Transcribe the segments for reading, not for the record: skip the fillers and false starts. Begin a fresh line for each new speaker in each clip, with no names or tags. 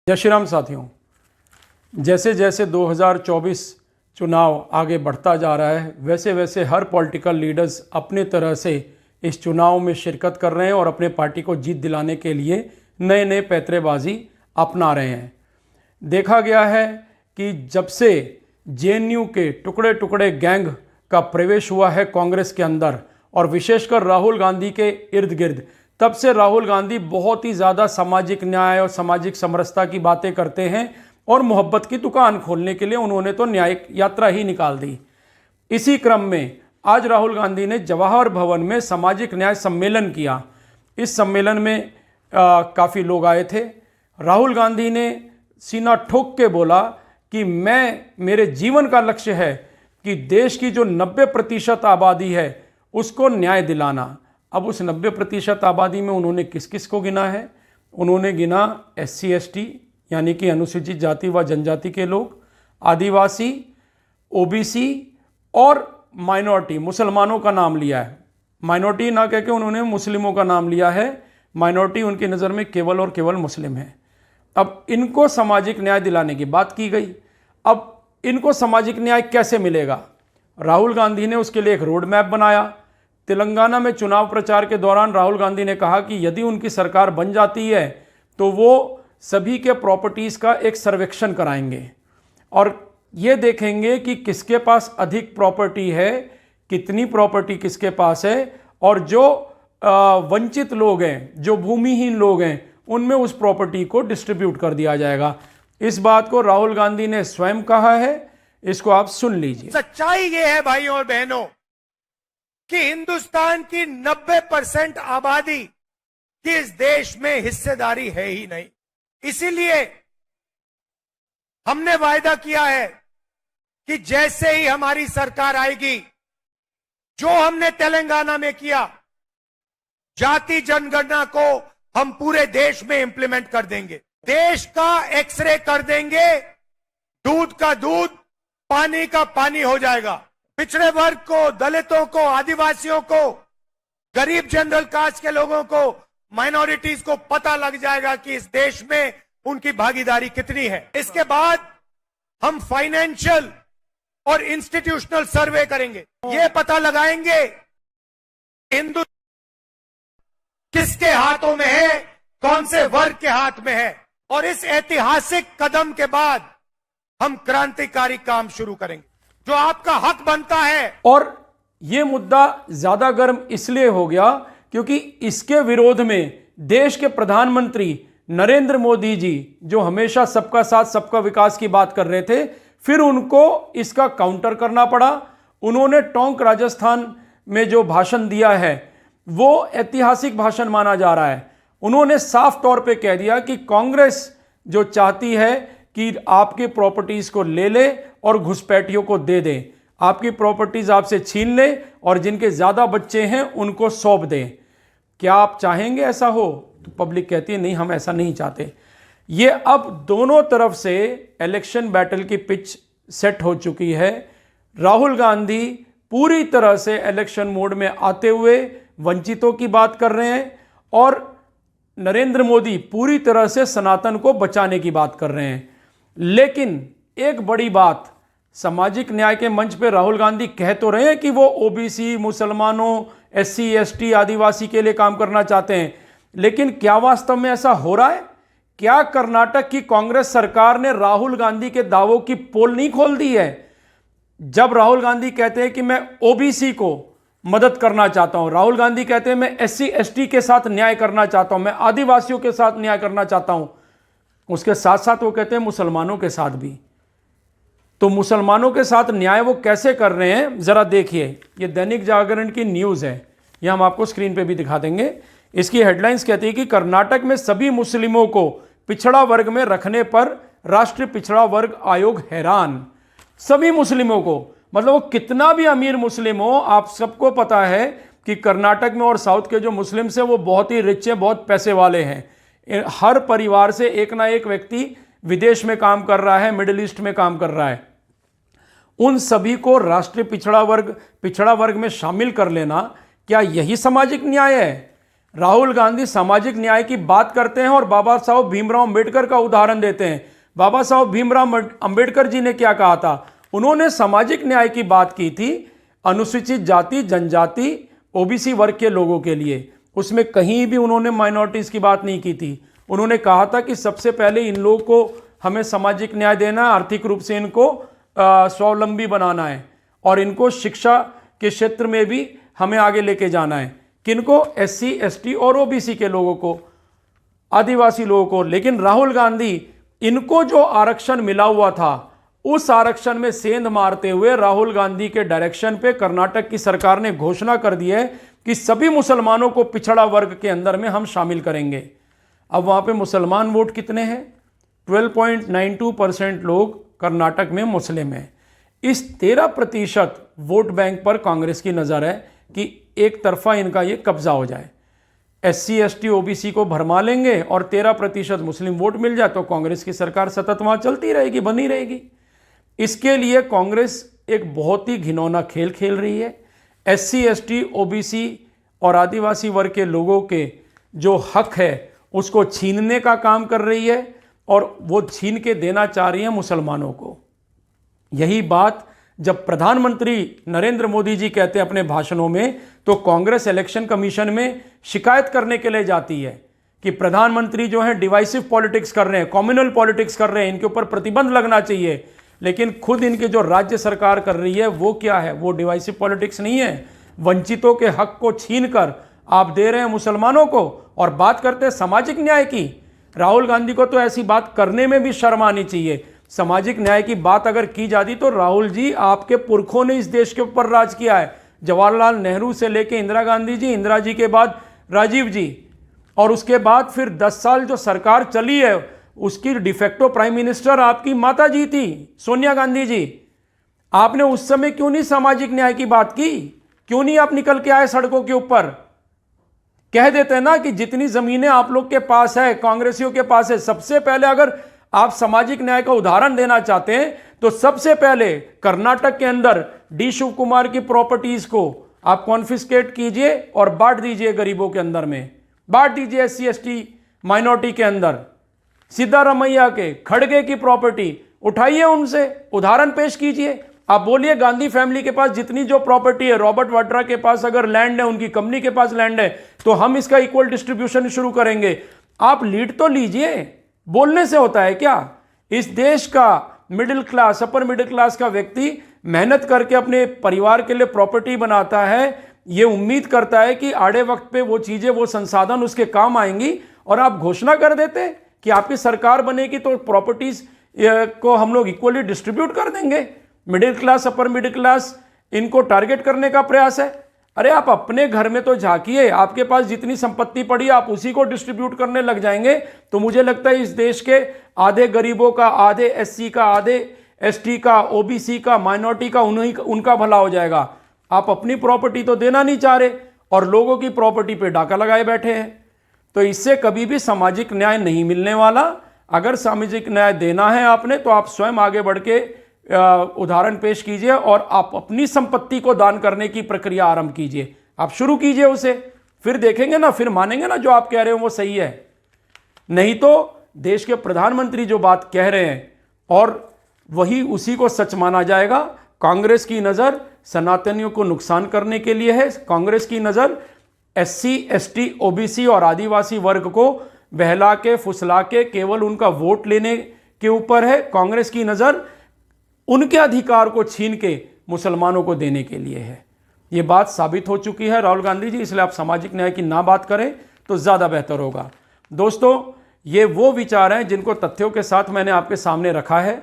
जय श्री राम साथियों, जैसे जैसे 2024 चुनाव आगे बढ़ता जा रहा है वैसे वैसे हर पॉलिटिकल लीडर्स अपने तरह से इस चुनाव में शिरकत कर रहे हैं और अपने पार्टी को जीत दिलाने के लिए नए नए पैंतरेबाजी अपना रहे हैं। देखा गया है कि जब से जेएनयू के टुकड़े टुकड़े गैंग का प्रवेश हुआ है कांग्रेस के अंदर और विशेषकर राहुल गांधी के इर्द गिर्द, तब से राहुल गांधी बहुत ही ज़्यादा सामाजिक न्याय और सामाजिक समरसता की बातें करते हैं और मोहब्बत की दुकान खोलने के लिए उन्होंने तो न्यायिक यात्रा ही निकाल दी। इसी क्रम में आज राहुल गांधी ने जवाहर भवन में सामाजिक न्याय सम्मेलन किया। इस सम्मेलन में काफ़ी लोग आए थे। राहुल गांधी ने सीना ठोक के बोला कि मेरे जीवन का लक्ष्य है कि देश की जो 90% आबादी है उसको न्याय दिलाना। अब उस 90% आबादी में उन्होंने किस किस को गिना है? उन्होंने गिना SC ST यानी कि अनुसूचित जाति व जनजाति के लोग, आदिवासी, OBC और माइनॉरिटी, मुसलमानों का नाम लिया है। माइनॉरिटी ना कह के उन्होंने मुस्लिमों का नाम लिया है। माइनॉरिटी उनकी नज़र में केवल और केवल मुस्लिम है। अब इनको सामाजिक न्याय दिलाने की बात की गई। अब इनको सामाजिक न्याय कैसे मिलेगा? राहुल गांधी ने उसके लिए एक रोड मैप बनाया। तेलंगाना में चुनाव प्रचार के दौरान राहुल गांधी ने कहा कि यदि उनकी सरकार बन जाती है तो वो सभी के प्रॉपर्टीज़ का एक सर्वेक्षण कराएंगे और ये देखेंगे कि किसके पास अधिक प्रॉपर्टी है, कितनी प्रॉपर्टी किसके पास है, और जो वंचित लोग हैं, जो भूमिहीन लोग हैं, उनमें उस प्रॉपर्टी को डिस्ट्रीब्यूट कर दिया जाएगा। इस बात को राहुल गांधी ने स्वयं कहा है। इसको आप सुन लीजिए।
सच्चाई ये है भाइयों और बहनों कि हिंदुस्तान की 90% आबादी की इस देश में हिस्सेदारी है ही नहीं। इसीलिए हमने वायदा किया है कि जैसे ही हमारी सरकार आएगी, जो हमने तेलंगाना में किया, जाति जनगणना को हम पूरे देश में इंप्लीमेंट कर देंगे। देश का एक्सरे कर देंगे। दूध का दूध, पानी का पानी हो जाएगा। पिछड़े वर्ग को, दलितों को, आदिवासियों को, गरीब जनरल कास्ट के लोगों को, माइनॉरिटीज को पता लग जाएगा कि इस देश में उनकी भागीदारी कितनी है। इसके बाद हम फाइनेंशियल और इंस्टीट्यूशनल सर्वे करेंगे। ये पता लगाएंगे हिंदू किसके हाथों में है, कौन से वर्ग के हाथ में है, और इस ऐतिहासिक कदम के बाद हम क्रांतिकारी काम शुरू करेंगे जो आपका हक बनता है।
और यह मुद्दा ज्यादा गर्म इसलिए हो गया क्योंकि इसके विरोध में देश के प्रधानमंत्री नरेंद्र मोदी जी, जो हमेशा सबका साथ सबका विकास की बात कर रहे थे, फिर उनको इसका काउंटर करना पड़ा। उन्होंने टोंक राजस्थान में जो भाषण दिया है वो ऐतिहासिक भाषण माना जा रहा है। उन्होंने साफ तौर पे कह दिया कि कांग्रेस जो चाहती है कि आपकी प्रॉपर्टीज को ले ले और घुसपैठियों को दे दें, आपकी प्रॉपर्टीज आपसे छीन ले और जिनके ज्यादा बच्चे हैं उनको सौंप दें। क्या आप चाहेंगे ऐसा हो? तो पब्लिक कहती है नहीं, हम ऐसा नहीं चाहते। ये अब दोनों तरफ से इलेक्शन बैटल की पिच सेट हो चुकी है। राहुल गांधी पूरी तरह से इलेक्शन मोड में आते हुए वंचितों की बात कर रहे हैं और नरेंद्र मोदी पूरी तरह से सनातन को बचाने की बात कर रहे हैं। लेकिन एक बड़ी बात, सामाजिक न्याय के मंच पे राहुल गांधी कह तो रहे हैं कि वो OBC, मुसलमानों, SC ST, आदिवासी के लिए काम करना चाहते हैं, लेकिन क्या वास्तव में ऐसा हो रहा है? क्या कर्नाटक की कांग्रेस सरकार ने राहुल गांधी के दावों की पोल नहीं खोल दी है? जब राहुल गांधी कहते हैं कि मैं OBC को मदद करना चाहता हूं, राहुल गांधी कहते हैं मैं SC ST के साथ न्याय करना चाहता हूं, मैं आदिवासियों के साथ न्याय करना चाहता हूं, उसके साथ साथ वो कहते हैं मुसलमानों के साथ भी। तो मुसलमानों के साथ न्याय वो कैसे कर रहे हैं जरा देखिए। ये दैनिक जागरण की न्यूज़ है, ये हम आपको स्क्रीन पे भी दिखा देंगे। इसकी हेडलाइंस कहती है कि कर्नाटक में सभी मुस्लिमों को पिछड़ा वर्ग में रखने पर राष्ट्रीय पिछड़ा वर्ग आयोग हैरान। सभी मुस्लिमों को, मतलब वो कितना भी अमीर मुस्लिम हो, आप सबको पता है कि कर्नाटक में और साउथ के जो मुस्लिम्स हैं वो बहुत ही रिच हैं, बहुत पैसे वाले हैं। हर परिवार से एक ना एक व्यक्ति विदेश में काम कर रहा है, मिडिल ईस्ट में काम कर रहा है। उन सभी को राष्ट्रीय पिछड़ा वर्ग में शामिल कर लेना, क्या यही सामाजिक न्याय है? राहुल गांधी सामाजिक न्याय की बात करते हैं और बाबा साहब भीमराव अंबेडकर का उदाहरण देते हैं। बाबा साहब भीमराव अंबेडकर जी ने क्या कहा था? उन्होंने सामाजिक न्याय की बात की थी अनुसूचित जाति, जनजाति, ओबीसी वर्ग के लोगों के लिए। उसमें कहीं भी उन्होंने माइनॉरिटीज की बात नहीं की थी। उन्होंने कहा था कि सबसे पहले इन लोगों को हमें सामाजिक न्याय देना है, आर्थिक रूप से इनको स्वावलंबी बनाना है और इनको शिक्षा के क्षेत्र में भी हमें आगे लेके जाना है। किनको? SC, ST और OBC के लोगों को, आदिवासी लोगों को। लेकिन राहुल गांधी इनको जो आरक्षण मिला हुआ था उस आरक्षण में सेंध मारते हुए राहुल गांधी के डायरेक्शन पे कर्नाटक की सरकार ने घोषणा कर दी है कि सभी मुसलमानों को पिछड़ा वर्ग के अंदर में हम शामिल करेंगे। अब वहां पे मुसलमान वोट कितने हैं? 12.92% लोग कर्नाटक में मुस्लिम हैं। इस 13% वोट बैंक पर कांग्रेस की नज़र है कि एक तरफा इनका ये कब्जा हो जाए। SC, ST, OBC को भरमा लेंगे और 13% मुस्लिम वोट मिल जाए तो कांग्रेस की सरकार सतत वहां चलती रहेगी, बनी रहेगी। इसके लिए कांग्रेस एक बहुत ही घिनौना खेल खेल रही है। SC, ST, OBC और आदिवासी वर्ग के लोगों के जो हक है उसको छीनने का काम कर रही है और वो छीन के देना चाह रही है मुसलमानों को। यही बात जब प्रधानमंत्री नरेंद्र मोदी जी कहते हैं अपने भाषणों में, तो कांग्रेस इलेक्शन कमीशन में शिकायत करने के लिए जाती है कि प्रधानमंत्री जो है डिवाइसिव पॉलिटिक्स कर रहे हैं, कम्युनल पॉलिटिक्स कर रहे हैं, इनके ऊपर प्रतिबंध लगना चाहिए। लेकिन खुद इनकी जो राज्य सरकार कर रही है वो क्या है? वो डिवाइसिव पॉलिटिक्स नहीं है। वंचितों के हक को छीन कर आप दे रहे हैं मुसलमानों को और बात करते हैं सामाजिक न्याय की। राहुल गांधी को तो ऐसी बात करने में भी शर्म आनी चाहिए। सामाजिक न्याय की बात अगर की जाती तो राहुल जी, आपके पुरखों ने इस देश के ऊपर राज किया है। जवाहरलाल नेहरू से लेके इंदिरा गांधी जी, इंदिरा जी के बाद राजीव जी, और उसके बाद फिर 10 साल जो सरकार चली है उसकी डिफेक्टो प्राइम मिनिस्टर आपकी माता जी थी, सोनिया गांधी जी। आपने उस समय क्यों नहीं सामाजिक न्याय की बात की? क्यों नहीं आप निकल के आए सड़कों के ऊपर? कह देते हैं ना कि जितनी जमीनें आप लोग के पास है, कांग्रेसियों के पास है, सबसे पहले अगर आप सामाजिक न्याय का उदाहरण देना चाहते हैं तो सबसे पहले कर्नाटक के अंदर डी शिव कुमार की प्रॉपर्टीज को आप कॉन्फिस्केट कीजिए और बांट दीजिए गरीबों के अंदर में, बांट दीजिए SC, ST माइनॉरिटी के अंदर। सिद्धारमैया के, खड़गे की प्रॉपर्टी उठाइए, उनसे उदाहरण पेश कीजिए। आप बोलिए गांधी फैमिली के पास जितनी जो प्रॉपर्टी है, रॉबर्ट वाड्रा के पास अगर लैंड है, उनकी कंपनी के पास लैंड है, तो हम इसका इक्वल डिस्ट्रीब्यूशन शुरू करेंगे। आप लीड तो लीजिए, बोलने से होता है क्या? इस देश का middle class, upper middle class का व्यक्ति मेहनत करके अपने परिवार के लिए प्रॉपर्टी बनाता है, ये उम्मीद करता है कि आड़े वक्त पे वो चीजें, वो संसाधन उसके काम आएंगी, और आप घोषणा कर देते कि आपकी सरकार बनेगी तो प्रॉपर्टीज को हम लोग इक्वली डिस्ट्रीब्यूट कर देंगे। Middle class, upper middle class, इनको टारगेट करने का प्रयास है। अरे आप अपने घर में तो झांकिए, आपके पास जितनी संपत्ति पड़ी आप उसी को डिस्ट्रीब्यूट करने लग जाएंगे तो मुझे लगता है इस देश के आधे गरीबों का, आधे SC का, आधे ST का, OBC का, माइनॉरिटी का, उनका भला हो जाएगा। आप अपनी प्रॉपर्टी तो देना नहीं चाह रहे और लोगों की प्रॉपर्टी पे डाका लगाए बैठे हैं, तो इससे कभी भी सामाजिक न्याय नहीं मिलने वाला। अगर सामाजिक न्याय देना है आपने तो आप स्वयं आगे बढ़ के उदाहरण पेश कीजिए और आप अपनी संपत्ति को दान करने की प्रक्रिया आरंभ कीजिए। आप शुरू कीजिए उसे, फिर देखेंगे ना, फिर मानेंगे ना जो आप कह रहे हो वो सही है। नहीं तो देश के प्रधानमंत्री जो बात कह रहे हैं और वही उसी को सच माना जाएगा। कांग्रेस की नज़र सनातनियों को नुकसान करने के लिए है। कांग्रेस की नज़र SC, ST, OBC और आदिवासी वर्ग को बहला के, फुसला के केवल उनका वोट लेने के ऊपर है। कांग्रेस की नज़र उनके अधिकार को छीन के मुसलमानों को देने के लिए है। ये बात साबित हो चुकी है राहुल गांधी जी, इसलिए आप सामाजिक न्याय की ना बात करें तो ज़्यादा बेहतर होगा। दोस्तों, ये वो विचार हैं जिनको तथ्यों के साथ मैंने आपके सामने रखा है,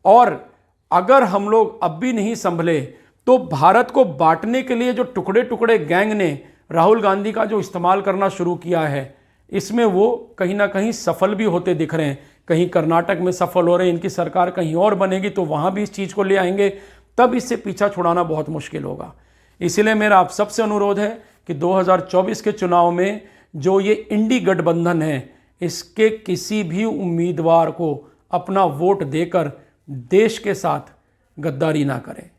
और अगर हम लोग अब भी नहीं संभले तो भारत को बांटने के लिए जो टुकड़े टुकड़े गैंग ने राहुल गांधी का जो इस्तेमाल करना शुरू किया है, इसमें वो कहीं ना कहीं सफल भी होते दिख रहे हैं। कहीं कर्नाटक में सफल हो रहे हैं, इनकी सरकार कहीं और बनेगी तो वहाँ भी इस चीज़ को ले आएंगे, तब इससे पीछा छुड़ाना बहुत मुश्किल होगा। इसीलिए मेरा आप सबसे अनुरोध है कि 2024 के चुनाव में जो ये इंडी गठबंधन है, इसके किसी भी उम्मीदवार को अपना वोट देकर देश के साथ गद्दारी ना करें।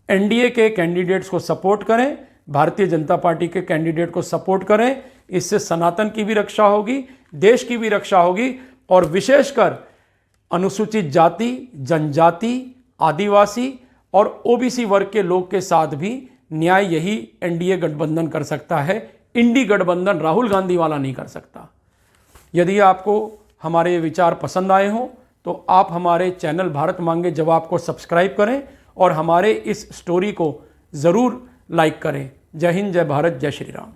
NDA के कैंडिडेट्स को सपोर्ट करें, भारतीय जनता पार्टी के कैंडिडेट को सपोर्ट करें। इससे सनातन की भी रक्षा होगी, देश की भी रक्षा होगी और विशेषकर अनुसूचित जाति, जनजाति, आदिवासी और ओबीसी वर्ग के लोग के साथ भी न्याय यही एनडीए गठबंधन कर सकता है। इंडी गठबंधन राहुल गांधी वाला नहीं कर सकता। यदि आपको हमारे विचार पसंद आए हों तो आप हमारे चैनल भारत मांगे जवाब को सब्सक्राइब करें और हमारे इस स्टोरी को ज़रूर लाइक करें। जय हिंद, जय भारत, जय श्री राम।